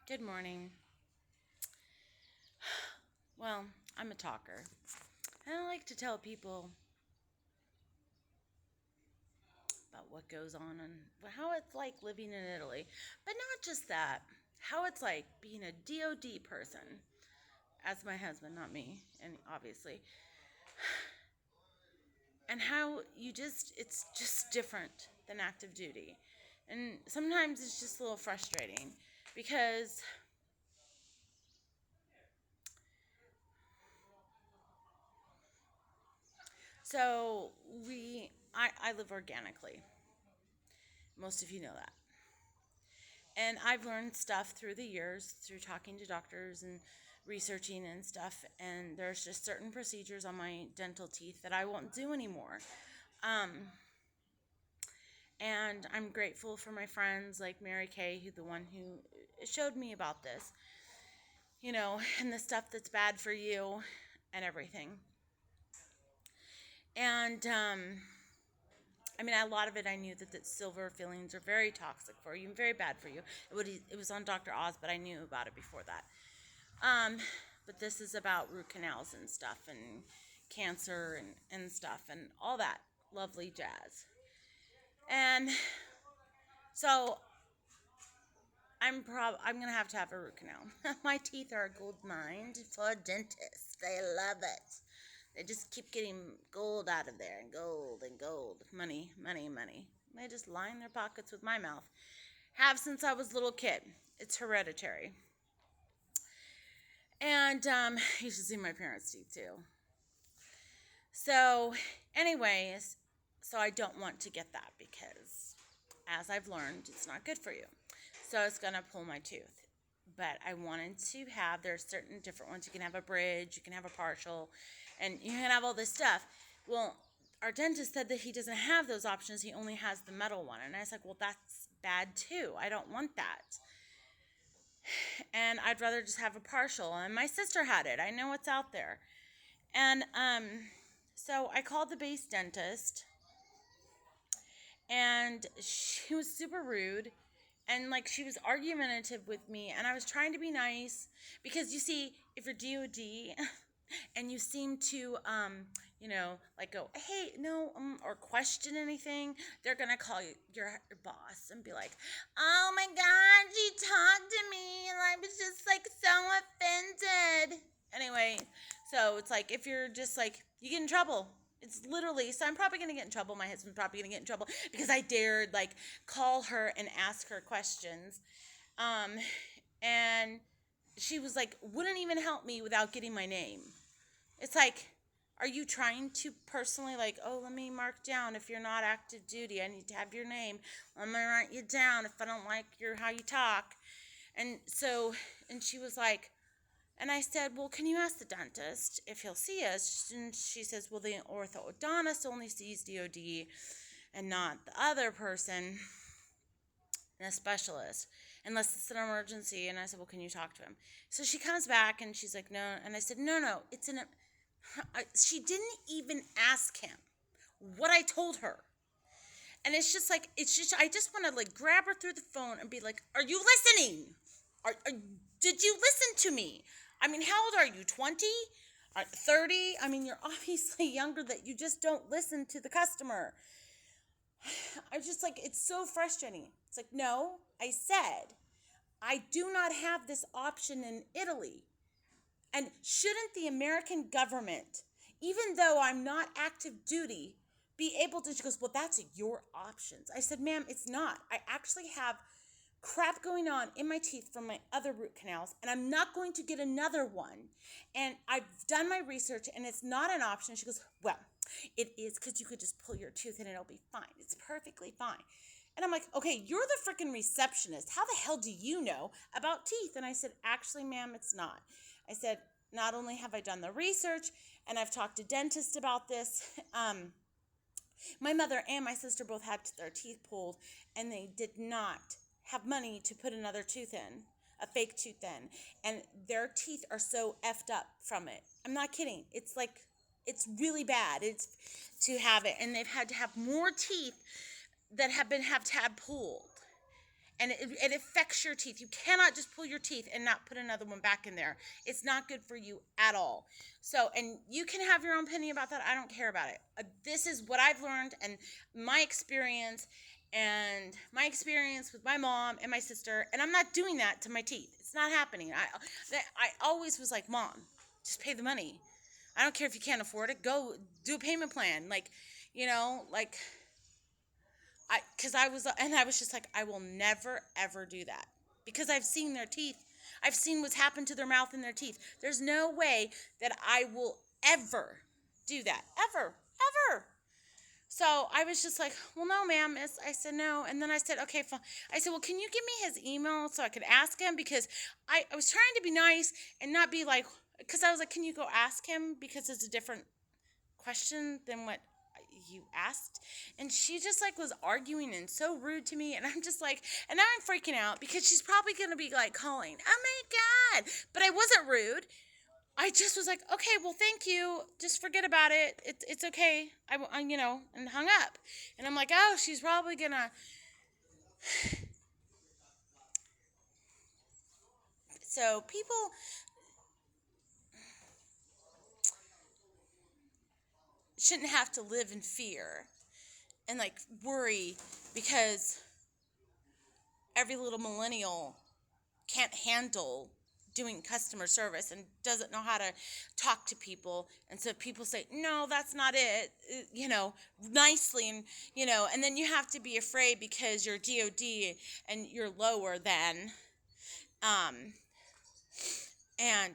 Good morning. Well, I'm a talker. And I like to tell people about what goes on and how it's like living in Italy. But not just that, how it's like being a DOD person, as my husband, not me, and obviously. And how it's just different than active duty. And sometimes it's just a little frustrating because so I live organically. Most of you know that. And I've learned stuff through the years through talking to doctors and researching and stuff. And there's just certain procedures on my dental teeth that I won't do anymore. Um, and I'm grateful for my friends like Mary Kay, who the one who showed me about this, and the stuff that's bad for you and everything. And I mean, a lot of it I knew that silver fillings are very toxic for you and very bad for you. It was on Dr. Oz, but I knew about it before that. Um, but this is about root canals and stuff and cancer and stuff and all that lovely jazz. And so I'm gonna have to have a root canal. My teeth are a gold mine for dentists. They love it. They just keep getting gold out of there and gold. Money, money, money. They just line their pockets with my mouth. Have since I was a little kid. It's hereditary. And you should see my parents' teeth too. So, anyways, so I don't want to get that because, as I've learned, it's not good for you. So it's gonna pull my tooth. But I wanted to have, there's certain different ones. You can have a bridge, you can have a partial, and you can have all this stuff. Well, our dentist said that he doesn't have those options. He only has the metal one. And I was like, well, that's bad too. I don't want that. And I'd rather just have a partial. And my sister had it. I know it's out there. And so I called the base dentist, and she was super rude, and like she was argumentative with me, and I was trying to be nice because you see, if you're DOD and you seem to like go, hey, no, or question anything, they're gonna call you your boss and be like, oh my god, she talked to me and I was just like so offended. Anyway, so it's like if you're just like, you get in trouble. It's literally, so I'm probably gonna get in trouble. My husband's probably gonna get in trouble because I dared like call her and ask her questions. Um, and she was like, wouldn't even help me without getting my name. It's like, are you trying to personally, like, oh, let me mark down if you're not active duty, I need to have your name. Let me write you down if I don't like your how you talk. And so, and she was like, and I said, well, can you ask the dentist if he'll see us? And she says, well, the orthodontist only sees DOD and not the other person, and a specialist, unless it's an emergency. And I said, well, can you talk to him? So she comes back and she's like, no. And I said, no, no, it's an. She didn't even ask him what I told her. And it's just like, I just want to like grab her through the phone and be like, are you listening? Did you listen to me? I mean, how old are you? 20? 30? I mean, you're obviously younger that you just don't listen to the customer. I just like, it's so frustrating. It's like, no, I said, I do not have this option in Italy. And shouldn't the American government, even though I'm not active duty, be able to? She goes, well, that's your options. I said, ma'am, it's not. I actually have crap going on in my teeth from my other root canals, and I'm not going to get another one. And I've done my research, and it's not an option. She goes, well, it is, because you could just pull your tooth and it'll be fine. It's perfectly fine. And I'm like, okay, you're the freaking receptionist. How the hell do you know about teeth? And I said, actually, ma'am, it's not. I said, not only have I done the research and I've talked to dentists about this, my mother and my sister both had their teeth pulled, and they did not have money to put another tooth in, a fake tooth in. And their teeth are so effed up from it. I'm not kidding. It's like, it's really bad. It's to have it. And they've had to have more teeth that have to have pulled. and it affects your teeth. You cannot just pull your teeth and not put another one back in there. It's not good for you at all. So, and you can have your own opinion about that. I don't care about it. This is what I've learned and my experience, and my experience with my mom and my sister, and I'm not doing that to my teeth. It's not happening. I always was like, Mom, just pay the money. I don't care if you can't afford it. Go do a payment plan. Like, like I was just like, I will never ever do that, because I've seen their teeth. I've seen what's happened to their mouth and their teeth. There's no way that I will ever do that. Ever. Ever. So I was just like, well, no, ma'am. I said, no. And then I said, okay, fine. I said, well, can you give me his email so I could ask him? Because I was trying to be nice and not be like, because I was like, can you go ask him? Because it's a different question than what you asked. And she just like was arguing and so rude to me. And I'm just like, and now I'm freaking out because she's probably going to be like calling, oh my God. But I wasn't rude. I just was like, okay, well, thank you. Just forget about it. It's okay. And hung up. And I'm like, oh, she's probably gonna. So people shouldn't have to live in fear and like worry because every little millennial can't handle doing customer service and doesn't know how to talk to people. And so people say, no, that's not it, nicely. And then you have to be afraid because you're DOD and you're lower than, and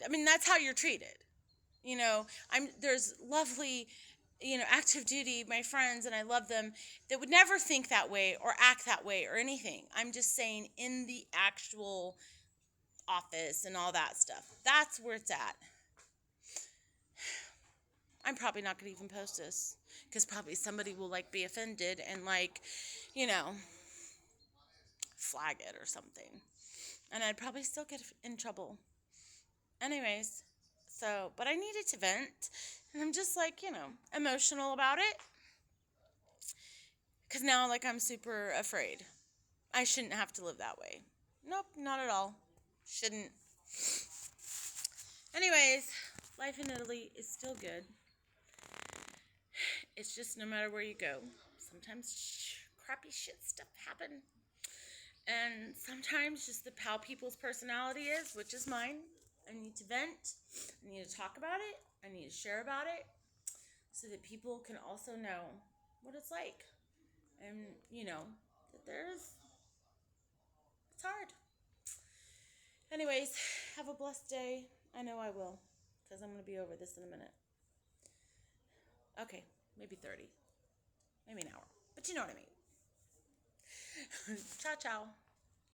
I mean, that's how you're treated. There's lovely, active duty, my friends, and I love them, that would never think that way or act that way or anything. I'm just saying in the actual office and all that stuff. That's where it's at. I'm probably not going to even post this because probably somebody will like be offended and like, flag it or something. And I'd probably still get in trouble. Anyways, but I needed to vent, and I'm just like, emotional about it. Because now, like, I'm super afraid. I shouldn't have to live that way. Nope, not at all. Shouldn't. Anyways, life in Italy is still good. It's just no matter where you go, sometimes crappy shit stuff happen. And sometimes just how people's personality is, which is mine. I need to vent. I need to talk about it. I need to share about it so that people can also know what it's like. And, that it's hard. Anyways, have a blessed day. I know I will, because I'm going to be over this in a minute. Okay, maybe 30. Maybe an hour. But you know what I mean. Ciao, ciao.